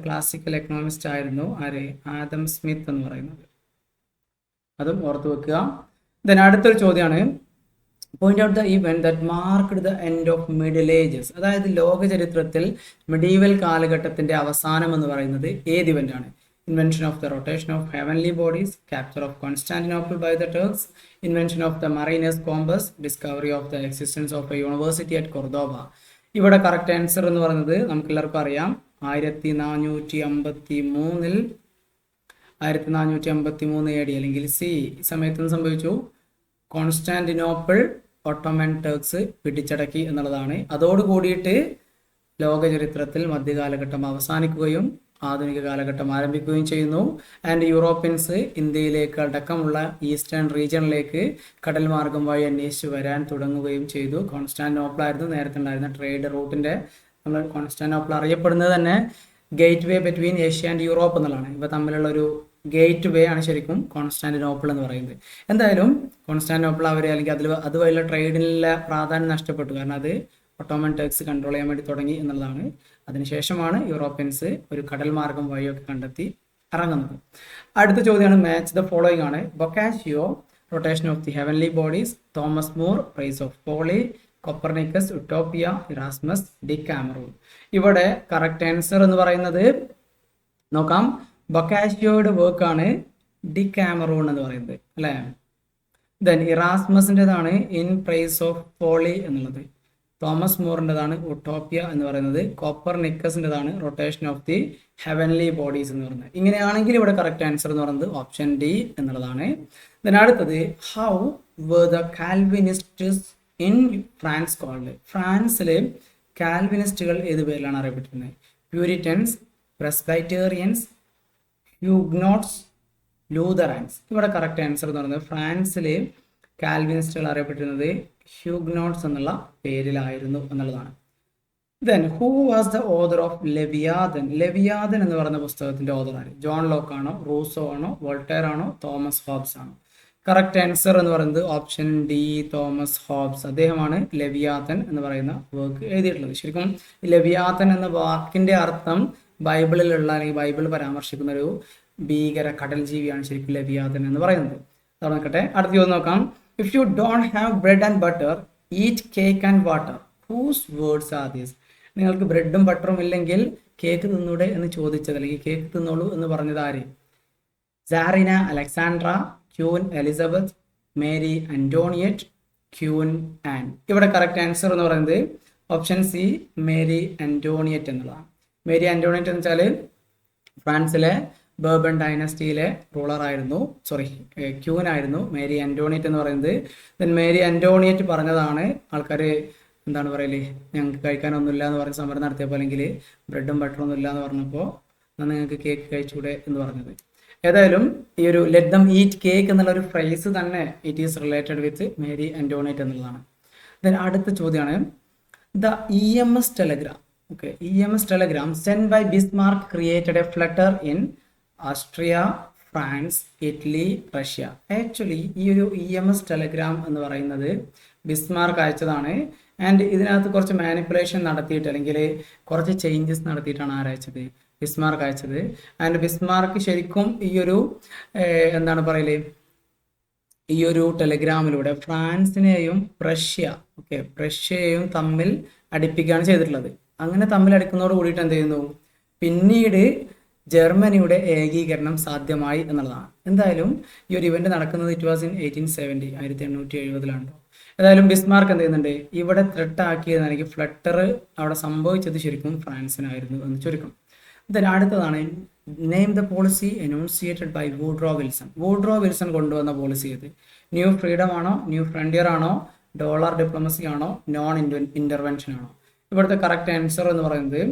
ക്ലാസിക്കൽ എക്കണോമിസ്റ്റ് ആയിരുന്നു ആര്? ആദം സ്മിത്ത് എന്ന് പറയുന്നത്. അതും ഓർത്തു വെക്കുക. ദെൻ അടുത്തൊരു ചോദ്യമാണ് point out the event that marked the end of middle ages. അതായത് ലോക ചരിത്രത്തിൽ മിഡീവൽ കാലഘട്ടത്തിന്റെ അവസാനം എന്ന് പറയുന്നത് ഏത് ഇവന്റ് ആണ്? Invention of the rotation of heavenly bodies, capture of Constantinople by the Turks, invention of the mariner's compass, discovery of the existence of a university at Cordoba. ഇവിടെ കറക്റ്റ് ആൻസർ എന്ന് പറയുന്നത് നമുക്ക് എല്ലാവർക്കും അറിയാം, 1453 AD അല്ലെങ്കിൽ സി സമയത്ത് സംഭവിച്ചു. കോൺസ്റ്റാന്റിനോപ്പിൾ ഒട്ടോമൻ ടർക്സ് പിടിച്ചടക്കി എന്നുള്ളതാണ്. അതോട് കൂടിയിട്ട് ലോക ചരിത്രത്തിൽ മധ്യകാലഘട്ടം അവസാനിക്കുകയും ആധുനിക കാലഘട്ടം ആരംഭിക്കുകയും ചെയ്യുന്നു. ആൻഡ് യൂറോപ്യൻസ് ഇന്ത്യയിലേക്ക് അടക്കമുള്ള ഈസ്റ്റേൺ റീജിയണിലേക്ക് കടൽ മാർഗം വഴി അന്വേഷിച്ച് വരാൻ തുടങ്ങുകയും ചെയ്തു. കോൺസ്റ്റാന്റിനോപ്പിൾ ആയിരുന്നു നേരത്തെ ഉണ്ടായിരുന്ന ട്രേഡ് റൂട്ടിന്റെ, നമ്മൾ കോൺസ്റ്റാന്റിനോപ്പിൾ അറിയപ്പെടുന്നത് തന്നെ gate way between Asia and Europe എന്നുള്ളതാണ്. ഇവ തമ്മിലുള്ള ഒരു ഗേറ്റ് വേ ആണ് ശരിക്കും കോൺസ്റ്റാന്റിനോപ്പിൾ എന്ന് പറയുന്നത്. എന്തായാലും കോൺസ്റ്റാന്റിനോപ്പിൾ അവർ അല്ലെങ്കിൽ അതുവഴിയുള്ള ട്രേഡിലെ പ്രാധാന്യം നഷ്ടപ്പെട്ടു, കാരണം അത് ഒട്ടോമൻ ടർക്സ് കൺട്രോൾ ചെയ്യാൻ വേണ്ടി തുടങ്ങി എന്നുള്ളതാണ്. അതിനുശേഷമാണ് യൂറോപ്യൻസ് ഒരു കടൽ മാർഗം വഴിയൊക്കെ കണ്ടെത്തി ഇറങ്ങുന്നത്. അടുത്ത ചോദ്യമാണ് മാച്ച് ദ ഫോളോയിങ് ആണ്. Boccaccio rotation of the heavenly bodies, Thomas More praise of folly, Copernicus Utopia, Erasmus Decameron. ഇവിടെ കറക്റ്റ് ആൻസർ എന്ന് പറയുന്നത് നോക്കാം, ബൊക്കാഷിയോയുടെ വർക്കാണ് ഡികാമറൂൺ എന്ന് പറയുന്നത് അല്ലേ. ദെൻ ഇറാസ്മസിൻ്റെതാണ് ഇൻ പ്രൈസ് ഓഫ് പോളി എന്നുള്ളത്, തോമസ് മൂറിൻ്റെതാണ് ഉട്ടോപ്യ എന്ന് പറയുന്നത്, കോപ്പർനിക്കസിൻ്റെതാണ് rotation of the heavenly bodies എന്ന് പറയുന്നത്. ഇങ്ങനെയാണെങ്കിൽ ഇവിടെ കറക്റ്റ് ആൻസർ എന്ന് പറയുന്നത് ഓപ്ഷൻ ഡി എന്നുള്ളതാണ്. ദെൻ അടുത്തത് how were the Calvinists in France called. ഫ്രാൻസിൽ കാൽവിനിസ്റ്റുകൾ ഏത് പേരിലാണ് അറിയപ്പെട്ടിരുന്നത്? Puritans, Presbyterians, Huguenots, Lutherans. ഇവിടെ കറക്റ്റ് ആൻസർ എന്ന് പറയുന്നത് ഫ്രാൻസിൽ കാൽവിനിസ്റ്റുകൾ അറിയപ്പെട്ടിരുന്നത് ഹ്യൂഗ്നോട്ട്സ് എന്നുള്ള പേരിലായിരുന്നു എന്നുള്ളതാണ്. Then who was the author of Leviathan. Leviathan എന്ന് പറയുന്ന പുസ്തകത്തിന്റെ ഓതർ ആര്? ജോൺ ലോക്ക് ആണോ, റൂസോ ആണോ, വോൾട്ടയർ ആണോ, തോമസ് ഹോബ്സ് ആണോ? കറക്റ്റ് ആൻസർ എന്ന് പറയുന്നത് ഓപ്ഷൻ ഡി തോമസ് ഹോബ്സ്. അദ്ദേഹമാണ് ലെവിയാദൻ എന്ന് പറയുന്ന വർക്ക് എഴുതിയിട്ടുള്ളത്. ശരിക്കും ലെവിയാദൻ എന്ന വാക്കിന്റെ അർത്ഥം ബൈബിളിലുള്ള അല്ലെങ്കിൽ ബൈബിൾ പരാമർശിക്കുന്ന ഒരു ഭീകര കടൽ ജീവിയാണ് ശരിക്കും ലെവിയാദൻ എന്ന് പറയുന്നത്. അത് നോക്കട്ടെ, അടുത്ത ചോദ്യം നോക്കാം. If you don't have bread and butter, eat cake and water, whose words are these? നിങ്ങൾക്ക് ബ്രെഡും ബട്ടറും ഇല്ലെങ്കിൽ കേക്ക് തിന്നൂടെ എന്ന് ചോദിച്ചത് അല്ലെങ്കിൽ കേക്ക് തിന്നോളൂ എന്ന് പറഞ്ഞത് ആര്? Tsarina Alexandra, queen Elizabeth, Marie Antoinette, queen Anne. ഇവിടെ കറക്റ്റ് ആൻസർ എന്ന് പറയുന്നത് ഓപ്ഷൻ സി മേരി അന്റോണിയറ്റ് എന്നുള്ളതാണ്. മേരി അന്റോണിയറ്റ് എന്ന് വെച്ചാൽ ഫ്രാൻസിലെ ബർബൺ ഡൈനസ്റ്റിയിലെ റൂളർ ആയിരുന്നു, ക്യൂൻ ആയിരുന്നു മേരി അന്റോണിയറ്റ് എന്ന് പറയുന്നത്. ദെൻ മേരി അന്റോണിയറ്റ് പറഞ്ഞതാണ് ആൾക്കാർ എന്താണ് പറയല്, ഞങ്ങൾക്ക് കഴിക്കാനൊന്നുമില്ല എന്ന് പറഞ്ഞ് സമരം നടത്തിയപ്പോൾ അല്ലെങ്കിൽ ബ്രെഡും ബട്ടറും ഒന്നും ഇല്ല എന്ന് പറഞ്ഞപ്പോൾ എന്നാൽ നിങ്ങൾക്ക് കേക്ക് കഴിച്ചൂടെ എന്ന് പറഞ്ഞത്. ഏതായാലും ഈ ഒരു ലെറ്റ് ദം ഈറ്റ് കേക്ക് എന്നുള്ള ഒരു ഫ്രേസ് തന്നെ it is related with Marie Antoinette എന്നുള്ളതാണ്. ദെൻ അടുത്ത ചോദ്യമാണ് the EMS telegram. Okay, EMS telegram send by Bismarck created a flutter in Austria, France, Italy, Russia. Actually ഈ ഒരു EMS ടെലഗ്രാം എന്ന് പറയുന്നത് ബിസ്മാർക്ക് അയച്ചതാണ്. ആൻഡ് ഇതിനകത്ത് കുറച്ച് മാനിപ്പുലേഷൻ നടത്തിയിട്ട് അല്ലെങ്കിൽ കുറച്ച് ചേഞ്ചസ് നടത്തിയിട്ടാണ് ആരയച്ചത്, ബിസ്മാർക്ക് അയച്ചത്. ആൻഡ് ബിസ്മാർക്ക് ശരിക്കും ഈ ഒരു എന്താണ് പറയല്, ഈ ഒരു ടെലഗ്രാമിലൂടെ ഫ്രാൻസിനെയും പ്രഷ്യയെയും തമ്മിൽ അടുപ്പിക്കുകയാണ് ചെയ്തിട്ടുള്ളത്. അങ്ങനെ തമ്മിൽ അടുക്കുന്നതോട് കൂടിയിട്ട് എന്ത് ചെയ്യുന്നു, പിന്നീട് ജർമ്മനിയുടെ ഏകീകരണം സാധ്യമായി എന്നുള്ളതാണ്. എന്തായാലും ഈ ഒരു ഇവന്റ് നടക്കുന്നത് ഇറ്റ് വാസ് ഇൻ 1870, 1870 ഏതായാലും ബിസ്മാർക്ക് എന്ത് ചെയ്യുന്നുണ്ട്, ഇവിടെ ത്രെട്ട് ആക്കിയതാണെങ്കിൽ ഫ്ലട്ടർ അവിടെ സംഭവിച്ചത് ശരിക്കും ഫ്രാൻസിനായിരുന്നു എന്ന് ചുരുക്കം. അടുത്തതാണ് name the policy enunciated by Woodrow Wilson. Woodrow Wilson കൊണ്ടുവന്ന പോളിസി ഏത്? ന്യൂ ഫ്രീഡം ആണോ, ന്യൂ ഫ്രണ്ടിയർ ആണോ, ഡോളർ ഡിപ്ലോമസി ആണോ, നോൺ ഇന്റർവെൻഷൻ ആണോ? ഇവിടുത്തെ കറക്റ്റ് ആൻസർ എന്ന് പറയുന്നത്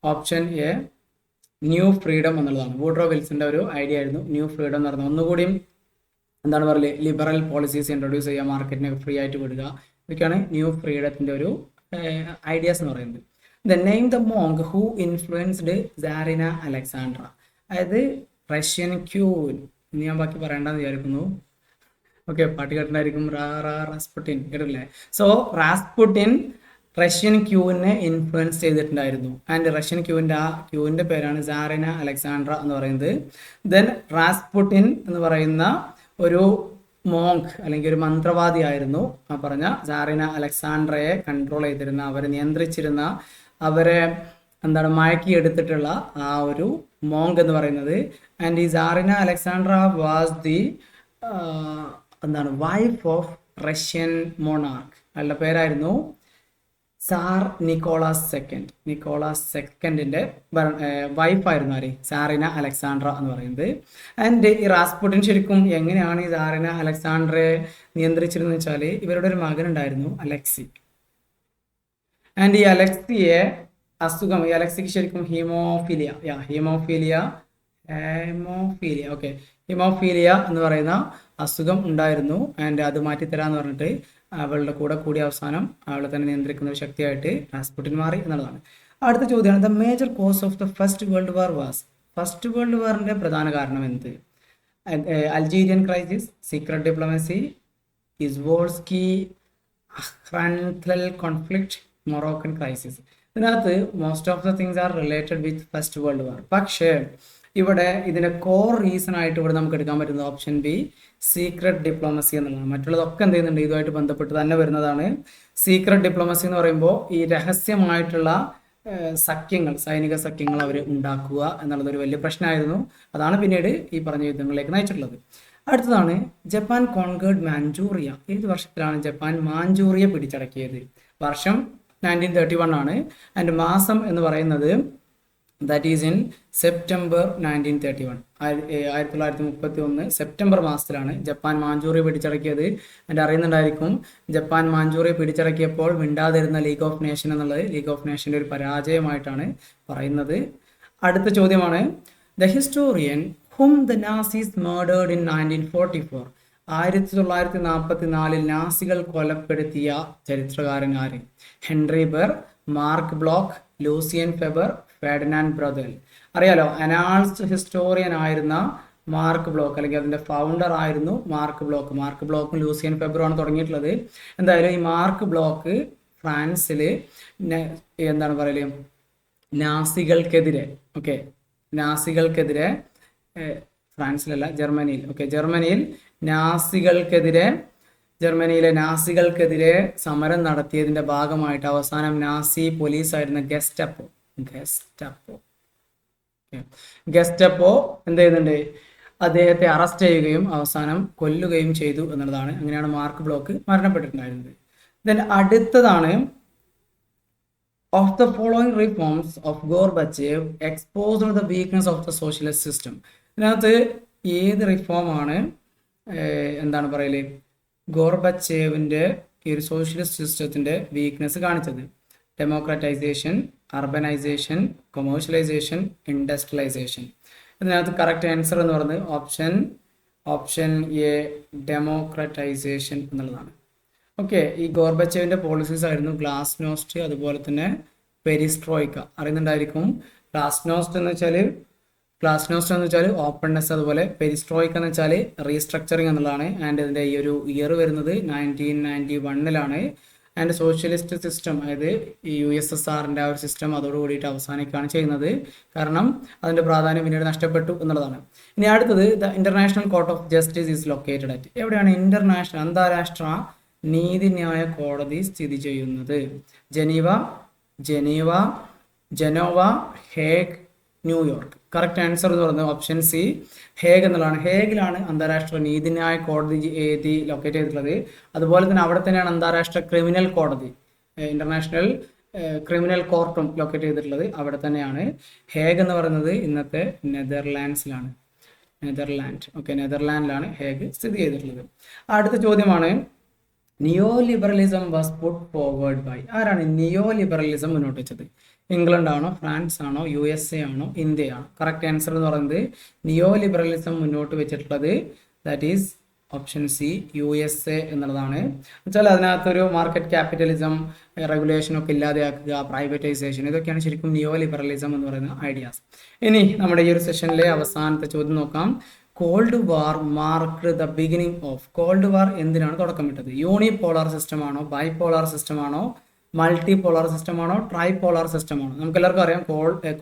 ഓപ്ഷൻ എ, ന്യൂ ഫ്രീഡം എന്നുള്ളതാണ്. വൂഡ്രോ വിൽസന്റെ ഒരു ഐഡിയ ആയിരുന്നു ന്യൂ ഫ്രീഡം എന്ന് പറയുന്നത്. ഒന്നുകൂടിയും എന്താണ് പറയുക, ലിബറൽ പോളിസീസ് ഇൻട്രൊഡ്യൂസ് ചെയ്യുക, മാർക്കറ്റിനെ ഫ്രീ ആയിട്ട് വിടുക, ഇതൊക്കെയാണ് ന്യൂ ഫ്രീഡത്തിന്റെ ഒരു ഐഡിയാസ് എന്ന് പറയുന്നത്. The name the monk who influenced tsarina Alexandra. അതായത് റഷ്യൻ ക്യൂൻ. ഇനി ഞാൻ ബാക്കി പറയേണ്ടെന്ന് വിചാരിക്കുന്നു. ഓക്കെ, പാട്ട് കേട്ടിട്ടുണ്ടായിരിക്കും, റാസ്പുട്ടിൻ കേട്ടില്ലേ? സോ റാസ്പുട്ടിൻ റഷ്യൻ ക്യൂവിനെ ഇൻഫ്ലുവൻസ് ചെയ്തിട്ടുണ്ടായിരുന്നു. ആൻഡ് റഷ്യൻ ക്യൂവിന്റെ പേരാണ് സാറിന അലക്സാണ്ട്ര എന്ന് പറയുന്നത്. ദെൻ റാസ്പുട്ടിൻ എന്ന് പറയുന്ന ഒരു മോങ്ക് അല്ലെങ്കിൽ ഒരു മന്ത്രവാദി ആയിരുന്നു ആ പറഞ്ഞ സാറിന അലക്സാണ്ട്രയെ കൺട്രോൾ ചെയ്തിരുന്ന, അവരെ നിയന്ത്രിച്ചിരുന്ന, അവരെ എന്താണ് മയക്കിയെടുത്തിട്ടുള്ള ആ ഒരു മോങ്ക് എന്ന് പറയുന്നത്. ആൻഡ് ഈ സാറിന അലക്സാണ്ട്ര വാസ് ദി എന്താണ് വൈഫ് ഓഫ് റഷ്യൻ മൊണാർക്ക്. അയാളുടെ പേരായിരുന്നു സാർ നിക്കോളാസ് സെക്കൻഡിന്റെ വൈഫായിരുന്നു ആര്, സാറിന അലക്സാണ്ട്ര എന്ന് പറയുന്നത്. ആൻഡ് ഈ റാസ്പുട്ടിൻ ശരിക്കും എങ്ങനെയാണ് ഈ സാറിന അലക്സാണ്ട്രയെ നിയന്ത്രിച്ചിരുന്നത് വെച്ചാൽ, ഇവരുടെ ഒരു മകൻ ഉണ്ടായിരുന്നു അലക്സി. ആൻഡ് ഈ അലക്സിയെ അസുഖം, ഈ അലക്സിക്ക് ശരിക്കും ഹീമോഫീലിയ എന്ന് പറയുന്ന അസുഖം ഉണ്ടായിരുന്നു. ആൻഡ് അത് മാറ്റിത്തരാന്ന് പറഞ്ഞിട്ട് അവളുടെ കൂടി അവസാനം അവളെ തന്നെ നിയന്ത്രിക്കുന്ന ഒരു ശക്തിയായിട്ട് റാസ്പുട്ടിൻ മാറി എന്നുള്ളതാണ്. അടുത്ത ചോദ്യമാണ്, the major cause of the first world war was. First world വാറിന്റെ പ്രധാന കാരണം എന്ത്? Algerian crisis, secret diplomacy, Izvolsky Aehrenthal conflict, Moroccan crisis. ഇതിനകത്ത് most of the things are related with first world war. പക്ഷേ ഇവിടെ ഇതിന്റെ കോർ റീസൺ ആയിട്ട് ഇവിടെ നമുക്ക് എടുക്കാൻ പറ്റുന്നത് ഓപ്ഷൻ ബി, സീക്രട്ട് ഡിപ്ലോമസി എന്നുള്ളതാണ്. മറ്റുള്ളതൊക്കെ എന്ത് ചെയ്യുന്നുണ്ട്, ഇതുമായിട്ട് ബന്ധപ്പെട്ട് തന്നെ വരുന്നതാണ്. സീക്രട്ട് ഡിപ്ലോമസി എന്ന് പറയുമ്പോൾ ഈ രഹസ്യമായിട്ടുള്ള സഖ്യങ്ങൾ, സൈനിക സഖ്യങ്ങൾ അവർ ഉണ്ടാക്കുക എന്നുള്ളത് ഒരു വലിയ പ്രശ്നമായിരുന്നു. അതാണ് പിന്നീട് ഈ പറഞ്ഞ യുദ്ധങ്ങളിലേക്ക് നയിച്ചിട്ടുള്ളത്. അടുത്തതാണ് ജപ്പാൻ കോൺകേർഡ് മാഞ്ചൂറിയ. ഏത് വർഷത്തിലാണ് ജപ്പാൻ മാഞ്ചൂറിയ പിടിച്ചടക്കിയത്? വർഷം 1931 ആണ്. ആൻഡ് മാസം എന്ന് പറയുന്നത് that is in September 1931. 1931 September മാസത്തിലാണ് ജപ്പാൻ മാഞ്ചൂറിയ പിടിച്ചടക്കിയത്. എൻ്റെ അറിയുന്നുണ്ടായിരിക്കും, ജപ്പാൻ മാഞ്ചൂറിയ പിടിച്ചടക്കിയപ്പോൾ മിണ്ടാതിരുന്ന ലീഗ് ഓഫ് നേഷൻ എന്നുള്ളത് ലീഗ് ഓഫ് നേഷൻ്റെ ഒരു പരാജയമായിട്ടാണ് പറയുന്നത്. അടുത്ത ചോദ്യമാണ്, the historian whom the Nazis murdered in 1944. 1944 നാസികൾ കൊലപ്പെടുത്തിയ ചരിത്രകാരൻ ആര്? Henri Berr, Marc Bloch, Lucien Febvre, Ferdinand Braudel. അറിയാലോ, അനാൾസ് ഹിസ്റ്റോറിയൻ ആയിരുന്ന മാർക്ക് ബ്ലോക്ക്, അല്ലെങ്കിൽ അതിന്റെ ഫൗണ്ടർ ആയിരുന്നു മാർക്ക് ബ്ലോക്കും ലൂസിയൻ ഫെബറും ആണ് തുടങ്ങിയിട്ടുള്ളത്. എന്തായാലും ഈ മാർക്ക് ബ്ലോക്ക് ഫ്രാൻസിൽ എന്താണ് പറയല്, നാസികൾക്കെതിരെ ഫ്രാൻസിലല്ല, ജർമ്മനിയിൽ ജർമ്മനിയിലെ നാസികൾക്കെതിരെ സമരം നടത്തിയതിന്റെ ഭാഗമായിട്ട് അവസാനം നാസി പോലീസ് ആയിരുന്ന ഗെസ്റ്റപ്പോ എന്ത് ചെയ്യുന്നുണ്ട്, അദ്ദേഹത്തെ അറസ്റ്റ് ചെയ്യുകയും അവസാനം കൊല്ലുകയും ചെയ്തു എന്നുള്ളതാണ്. അങ്ങനെയാണ് മാർക്ക് ബ്ലോക്ക് മരണപ്പെട്ടിട്ടുണ്ടായിരുന്നത്. ദെൻ അടുത്തതാണ്, of the following reforms of Gorbachev exposed the weakness of the socialist system. ഇതിനകത്ത് ഏത് റിഫോമാണ് എന്താണ് പറയല്, ഗോർബച്ചേവിന്റെ ഈ ഒരു സോഷ്യലിസ്റ്റ് സിസ്റ്റത്തിന്റെ വീക്ക്നെസ് കാണിച്ചത്? Democratisation, urbanisation, commercialisation, industrialisation. ഇതിനകത്ത് കറക്റ്റ് ആൻസർ എന്ന് പറയുന്നത് ഓപ്ഷൻ എ, ഡെമോക്രാറ്റൈസേഷൻ എന്നുള്ളതാണ്. ഓക്കെ, ഈ ഗോർബച്ചേവിന്റെ പോളിസീസ് ആയിരുന്നു ഗ്ലാസ്നോസ്റ്റ്, അതുപോലെ തന്നെ പെരിസ്ട്രോയിക്ക. അറിയുന്നുണ്ടായിരിക്കും. ഗ്ലാസ്നോസ്റ്റ് എന്ന് വെച്ചാൽ ഗ്ലാസ്നോസ്റ്റ് എന്ന് വെച്ചാൽ ഓപ്പൺനെസ്, അതുപോലെ പെരിസ്ട്രോയിക് എന്ന് വെച്ചാൽ റീസ്ട്രക്ചറിങ് എന്നുള്ളതാണ്. ആൻഡ് ഇതിൻ്റെ ഈ ഒരു ഇയർ വരുന്നത് 1991 ആൻഡ് സോഷ്യലിസ്റ്റ് സിസ്റ്റം, അതായത് ഈ USSRൻ്റെ ആ ഒരു സിസ്റ്റം അതോട് കൂടിയിട്ട് അവസാനിക്കുകയാണ് ചെയ്യുന്നത്. കാരണം അതിൻ്റെ പ്രാധാന്യം പിന്നീട് നഷ്ടപ്പെട്ടു എന്നുള്ളതാണ്. ഇനി അടുത്തത്, the international court of justice is located at. എവിടെയാണ് ഇന്റർനാഷണൽ അന്താരാഷ്ട്ര നീതിന്യായ കോടതി സ്ഥിതി ചെയ്യുന്നത്? Genoa, Hague, New York. Correct answer എന്ന് പറയുന്നത് ഓപ്ഷൻ സി, ഹേഗ് എന്നുള്ളതാണ്. ഹേഗിലാണ് അന്താരാഷ്ട്ര നീതിന്യായ കോടതി ലൊക്കേറ്റ് ചെയ്തിട്ടുള്ളത്. അതുപോലെ തന്നെ അവിടെ തന്നെയാണ് അന്താരാഷ്ട്ര ക്രിമിനൽ കോടതി, ഇന്റർനാഷണൽ ക്രിമിനൽ കോർട്ടും ലൊക്കേറ്റ് ചെയ്തിട്ടുള്ളത് അവിടെ തന്നെയാണ്. ഹേഗ് എന്ന് പറയുന്നത് ഇന്നത്തെ നെതർലാൻഡിലാണ് ഹേഗ് സ്ഥിതി ചെയ്തിട്ടുള്ളത്. അടുത്ത ചോദ്യമാണ്, neo liberalism was put forward by. ആരാണ് നിയോ ലിബറലിസം മുന്നോട്ട് വെച്ചത്? ഇംഗ്ലണ്ട് ആണോ, ഫ്രാൻസ് ആണോ, USA ആണോ, ഇന്ത്യ ആണോ? കറക്റ്റ് ആൻസർ എന്ന് പറയുന്നത് നിയോ ലിബറലിസം മുന്നോട്ട് വെച്ചിട്ടുള്ളത് that is option C, USA എന്നുള്ളതാണ്. വെച്ചാൽ അതിനകത്തൊരു മാർക്കറ്റ് ക്യാപിറ്റലിസം, റെഗുലേഷൻ ഒക്കെ ഇല്ലാതെയാക്കുക, പ്രൈവറ്റൈസേഷൻ, ഇതൊക്കെയാണ് ശരിക്കും നിയോ ലിബറലിസം എന്ന് പറയുന്ന ഐഡിയാസ്. ഇനി നമ്മുടെ ഈ ഒരു സെഷനിലെ അവസാനത്തെ ചോദ്യം നോക്കാം. Called war marked the beginning of. Called വാർ എന്തിനാണ് തുടക്കമിട്ടത്? യൂണിപോളാർ സിസ്റ്റം ആണോ, ബൈപോളാർ സിസ്റ്റം ആണോ, മൾട്ടി പോളാർ സിസ്റ്റം ആണോ, ട്രൈപോളാർ സിസ്റ്റം ആണോ? നമുക്ക് എല്ലാവർക്കും അറിയാം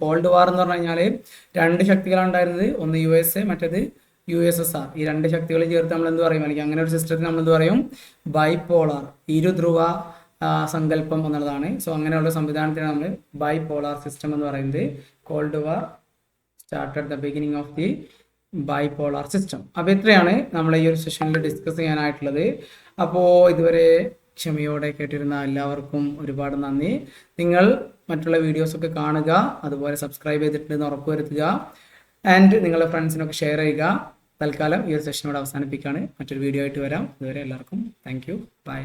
കോൾഡ് വാർ എന്ന് പറഞ്ഞു കഴിഞ്ഞാൽ രണ്ട് ശക്തികളാണ് ഉണ്ടായിരുന്നത്. ഒന്ന് USA, മറ്റേത് USSR. ഈ രണ്ട് ശക്തികൾ ചേർത്ത് നമ്മൾ എന്ത് പറയും? അല്ലെങ്കിൽ അങ്ങനെ ഒരു സിസ്റ്റത്തിന് നമ്മൾ എന്ത് പറയും? ബൈപോളാർ, ഇരുധ്രുവ സങ്കല്പം എന്നുള്ളതാണ്. സോ അങ്ങനെയുള്ള സംവിധാനത്തിനാണ് നമ്മൾ ബൈപോളാർ സിസ്റ്റം എന്ന് പറയുന്നത്. Called war started the beginning of the bipolar system. അപ്പോൾ ഇത്രയാണ് നമ്മൾ ഈ ഒരു സെഷനിൽ ഡിസ്കസ് ചെയ്യാനായിട്ടുള്ളത്. അപ്പോൾ ഇതുവരെ ക്ഷമയോടെ കേട്ടിരുന്ന എല്ലാവർക്കും ഒരുപാട് നന്ദി. നിങ്ങൾ മറ്റുള്ള വീഡിയോസൊക്കെ കാണുക, അതുപോലെ സബ്സ്ക്രൈബ് ചെയ്തിട്ടുണ്ടെന്ന് ഉറപ്പുവരുത്തുക, ആൻഡ് നിങ്ങളുടെ ഫ്രണ്ട്സിനൊക്കെ ഷെയർ ചെയ്യുക. തൽക്കാലം ഈ ഒരു സെഷനോട് അവസാനിപ്പിക്കുകയാണ്. മറ്റൊരു വീഡിയോ ആയിട്ട് വരാം. ഇതുവരെ എല്ലാവർക്കും താങ്ക് യു, ബൈ.